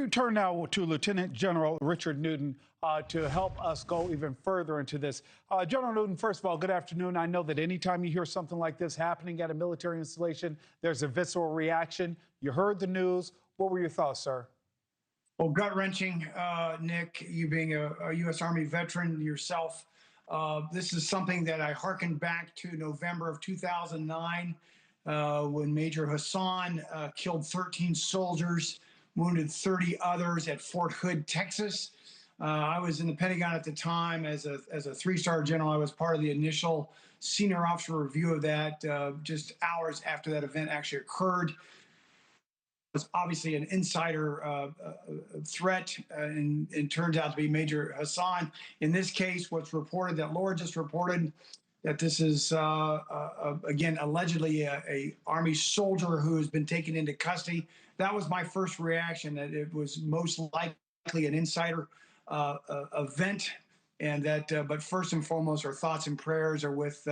turn now to Lieutenant General Richard Newton to help us go even further into this. General Newton, first of all, good afternoon. I know that anytime you hear something like this happening at a military installation, there's a visceral reaction. You heard the news. What were your thoughts, sir? Well, gut-wrenching, Nick, you being a U.S. Army veteran yourself. This is something that I hearkened back to November of 2009 when Major Hassan killed 13 soldiers, wounded 30 others at Fort Hood, Texas. I was in the Pentagon at the time as a three-star general. I was part of the initial senior officer review of that just hours after that event actually occurred. Was obviously an insider threat, and it turns out to be Major Hassan. In this case, what's reported that Laura just reported that this is again allegedly a Army soldier who has been taken into custody. That was my first reaction, that it was most likely an insider event, and that. But first and foremost, our thoughts and prayers are with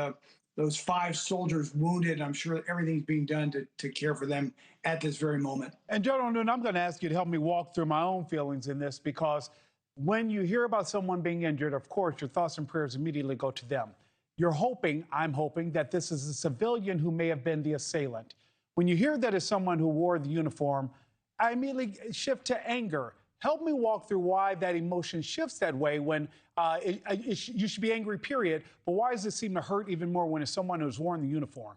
those 5 soldiers wounded. I'm sure everything's being done to care for them at this very moment. And General Newton, I'm going to ask you to help me walk through my own feelings in this, because when you hear about someone being injured, of course, your thoughts and prayers immediately go to them. You're hoping, I'm hoping, that this is a civilian who may have been the assailant. When you hear that it's someone who wore the uniform, I immediately shift to anger. Help me walk through why that emotion shifts that way when you should be angry, period. But why does it seem to hurt even more when it's someone who's worn the uniform?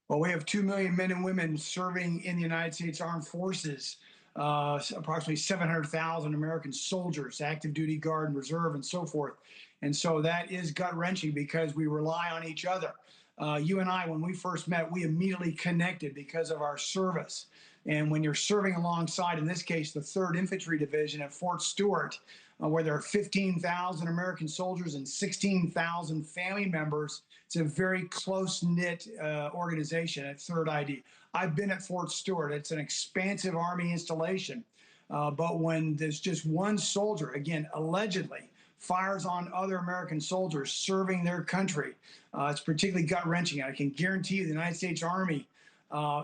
Well, we have 2 million men and women serving in the United States Armed Forces, approximately 700,000 American soldiers, active duty, guard, and reserve, and so forth. And so that is gut-wrenching because we rely on each other. You and I, when we first met, we immediately connected because of our service. And when you're serving alongside, in this case, the 3rd Infantry Division at Fort Stewart, where there are 15,000 American soldiers and 16,000 family members, it's a very close-knit organization at 3rd ID. I've been at Fort Stewart. It's an expansive Army installation. But when there's just one soldier, again, allegedly, fires on other American soldiers serving their country, it's particularly gut-wrenching. I can guarantee you the United States Army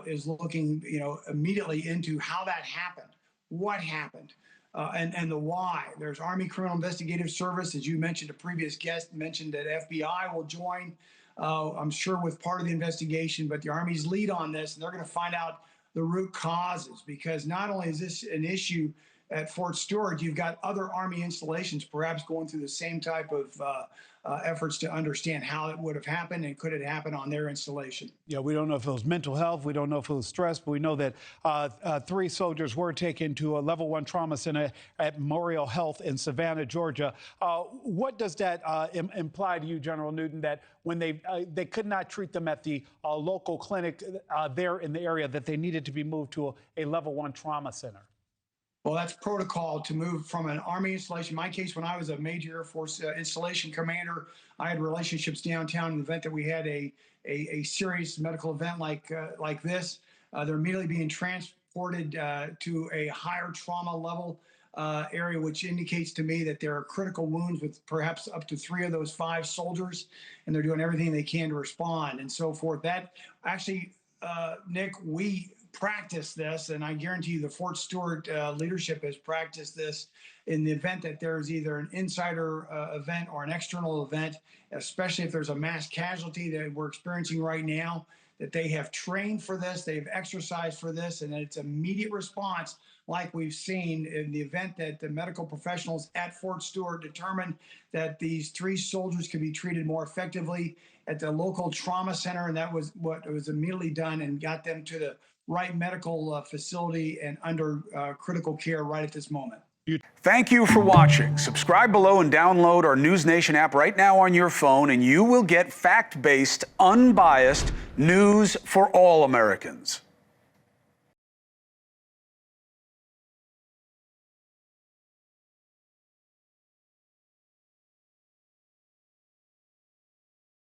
is looking, immediately into how that happened, what happened, and the why. There's Army Criminal Investigative Service, as you mentioned, a previous guest mentioned that FBI will join, I'm sure, with part of the investigation, but the Army's lead on this, and they're going to find out the root causes, because not only is this an issue at Fort Stewart, you've got other Army installations perhaps going through the same type of efforts to understand how it would have happened and could it happen on their installation. Yeah, we don't know if it was mental health. We don't know if it was stress, but we know that 3 soldiers were taken to a level 1 trauma center at Memorial Health in Savannah, Georgia. What does that imply to you, General Newton, that when they could not treat them at the local clinic there in the area, that they needed to be moved to a level 1 trauma center? Well, that's protocol to move from an Army installation. In my case, when I was a Major Air Force installation commander, I had relationships downtown in the event that we had a serious medical event like this. They're immediately being transported to a higher trauma level area, which indicates to me that there are critical wounds with perhaps up to 3 of those 5 soldiers, and they're doing everything they can to respond and so forth. That actually, Nick, we practice this, and I guarantee you the Fort Stewart leadership has practiced this in the event that there is either an insider event or an external event, especially if there's a mass casualty that we're experiencing right now, that they have trained for this, they've exercised for this, and it's immediate response like we've seen in the event that the medical professionals at Fort Stewart determined that these 3 soldiers could be treated more effectively at the local trauma center, and that was what was immediately done and got them to the right medical facility and under critical care right at this moment. Thank you for watching. Subscribe below and download our NewsNation app right now on your phone, and you will get fact-based, unbiased news for all Americans.